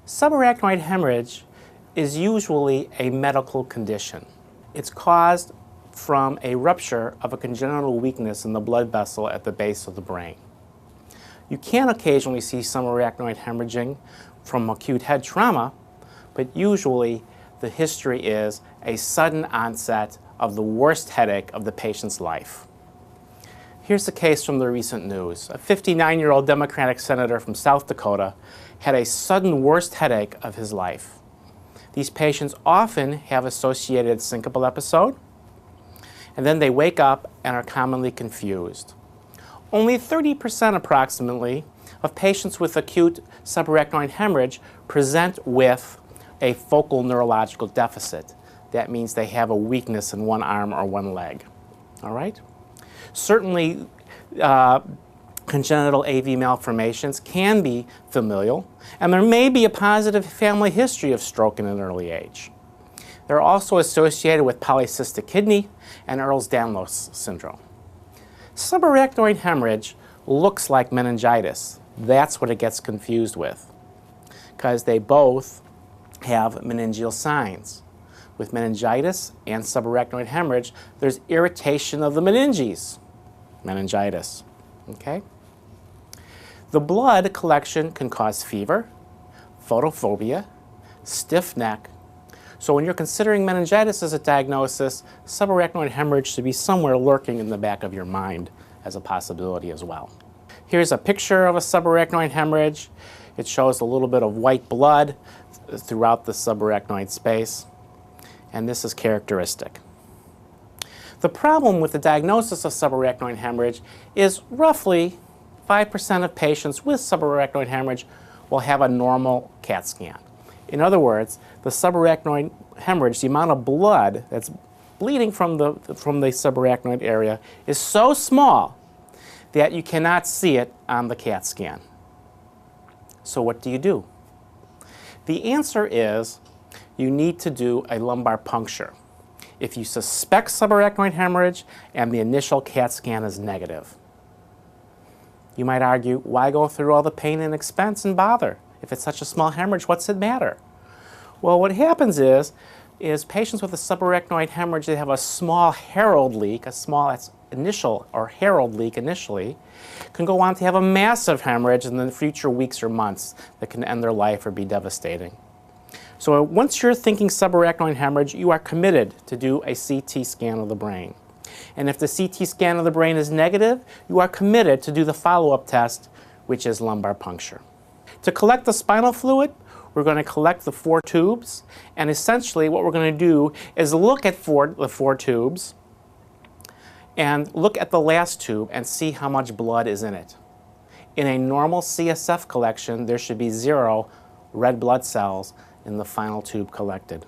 Subarachnoid hemorrhage is usually a medical condition. It's caused from a rupture of a congenital weakness in the blood vessel at the base of the brain. You can occasionally see subarachnoid hemorrhaging from acute head trauma, but usually the history is a sudden onset of the worst headache of the patient's life. Here's a case from the recent news. A 59-year-old Democratic senator from South Dakota had a sudden worst headache of his life. These patients often have associated syncopal episode, and then they wake up and are commonly confused. Only 30% approximately of patients with acute subarachnoid hemorrhage present with a focal neurological deficit. That means they have a weakness in one arm or one leg. All right? Certainly, congenital AV malformations can be familial, and there may be a positive family history of stroke in an early age. They're also associated with polycystic kidney and Ehlers-Danlos syndrome. Subarachnoid hemorrhage looks like meningitis. That's what it gets confused with, because they both have meningeal signs. With meningitis and subarachnoid hemorrhage, there's irritation of the meninges, meningitis. Okay? The blood collection can cause fever, photophobia, stiff neck. So when you're considering meningitis as a diagnosis, subarachnoid hemorrhage should be somewhere lurking in the back of your mind as a possibility as well. Here's a picture of a subarachnoid hemorrhage. It shows a little bit of white blood throughout the subarachnoid space, and this is characteristic. The problem with the diagnosis of subarachnoid hemorrhage is roughly 5% of patients with subarachnoid hemorrhage will have a normal CAT scan. In other words, the subarachnoid hemorrhage, the amount of blood that's bleeding from the subarachnoid area, is so small that you cannot see it on the CAT scan. So what do you do? The answer is you need to do a lumbar puncture if you suspect subarachnoid hemorrhage and the initial CAT scan is negative. You might argue, why go through all the pain and expense and bother? If it's such a small hemorrhage, what's it matter? Well, what happens is patients with a subarachnoid hemorrhage, they have a small Harold leak, initial leak initially, can go on to have a massive hemorrhage in the future weeks or months that can end their life or be devastating. So once you're thinking subarachnoid hemorrhage, you are committed to do a CT scan of the brain. And if the CT scan of the brain is negative, you are committed to do the follow-up test, which is lumbar puncture. To collect the spinal fluid, we're going to collect the 4 tubes, and essentially what we're going to do is look at the 4 tubes and look at the last tube and see how much blood is in it. In a normal CSF collection, there should be 0 red blood cells in the final tube collected.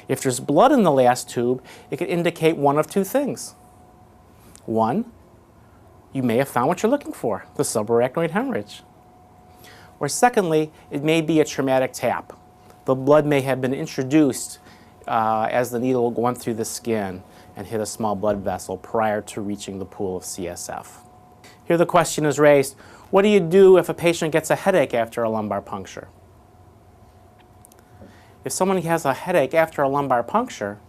If there's blood in the last tube, it could indicate one of 2 things. One, you may have found what you're looking for, the subarachnoid hemorrhage. Or secondly, it may be a traumatic tap. The blood may have been introduced as the needle went through the skin and hit a small blood vessel prior to reaching the pool of CSF. Here the question is raised, what do you do if a patient gets a headache after a lumbar puncture? If someone has a headache after a lumbar puncture,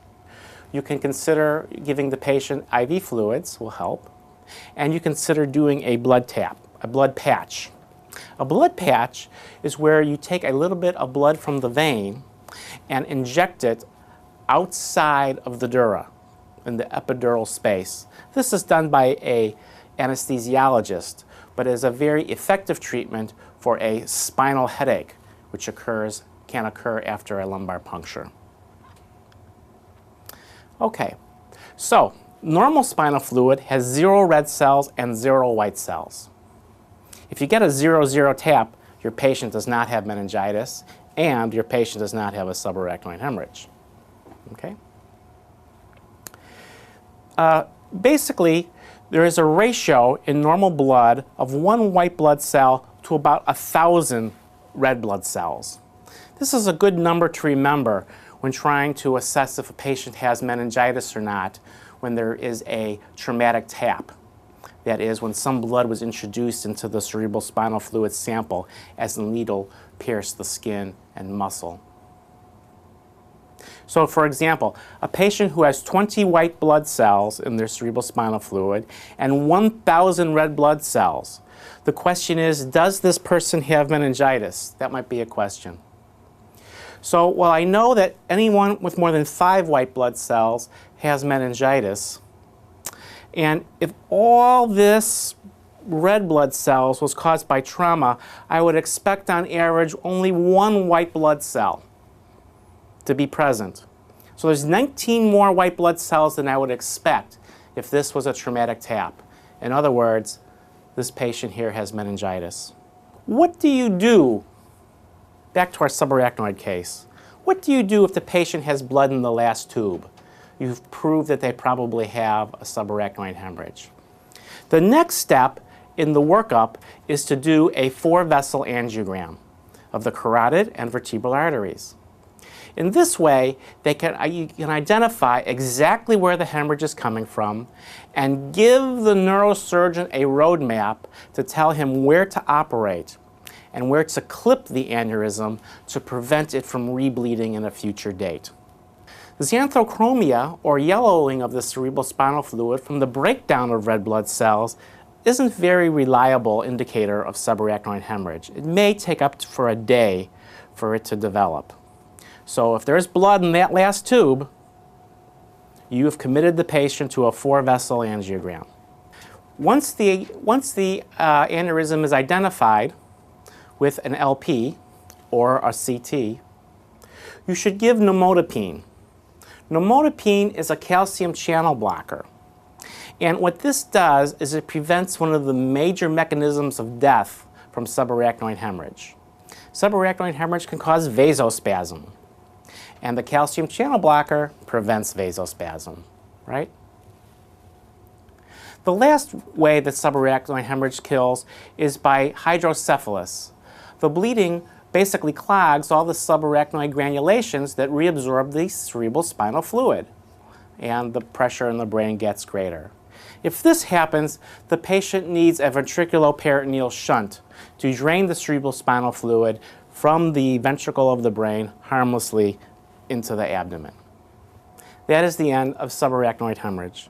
you can consider giving the patient IV fluids will help, and you consider doing a blood tap, a blood patch. A blood patch is where you take a little bit of blood from the vein and inject it outside of the dura, in the epidural space. This is done by an anesthesiologist, but is a very effective treatment for a spinal headache, which can occur after a lumbar puncture. Okay, so normal spinal fluid has 0 red cells and 0 white cells. If you get a 0-0 tap, your patient does not have meningitis and your patient does not have a subarachnoid hemorrhage. Okay? Basically, there is a ratio in normal blood of 1 white blood cell to about 1,000 red blood cells. This is a good number to remember when trying to assess if a patient has meningitis or not when there is a traumatic tap. That is, when some blood was introduced into the cerebrospinal fluid sample as the needle pierced the skin and muscle. So, for example, a patient who has 20 white blood cells in their cerebrospinal fluid and 1,000 red blood cells. The question is, does this person have meningitis? That might be a question. So, while I know that anyone with more than 5 white blood cells has meningitis, and if all this red blood cells was caused by trauma, I would expect on average only 1 white blood cell to be present. So there's 19 more white blood cells than I would expect if this was a traumatic tap. In other words, this patient here has meningitis. What do you do? Back to our subarachnoid case. What do you do if the patient has blood in the last tube? You've proved that they probably have a subarachnoid hemorrhage. The next step in the workup is to do a 4-vessel angiogram of the carotid and vertebral arteries. In this way, you can identify exactly where the hemorrhage is coming from and give the neurosurgeon a roadmap to tell him where to operate and where to clip the aneurysm to prevent it from rebleeding in a future date. The xanthochromia, or yellowing of the cerebrospinal fluid from the breakdown of red blood cells, isn't a very reliable indicator of subarachnoid hemorrhage. It may take up for a day for it to develop. So if there's blood in that last tube, you have committed the patient to a 4-vessel angiogram. Once the aneurysm is identified with an LP or a CT, you should give nimodipine. Nimodipine is a calcium channel blocker. And what this does is it prevents one of the major mechanisms of death from subarachnoid hemorrhage. Subarachnoid hemorrhage can cause vasospasm. And the calcium channel blocker prevents vasospasm, right? The last way that subarachnoid hemorrhage kills is by hydrocephalus. The bleeding basically clogs all the subarachnoid granulations that reabsorb the cerebrospinal fluid, and the pressure in the brain gets greater. If this happens, the patient needs a ventriculoperitoneal shunt to drain the cerebrospinal fluid from the ventricle of the brain harmlessly into the abdomen. That is the end of subarachnoid hemorrhage.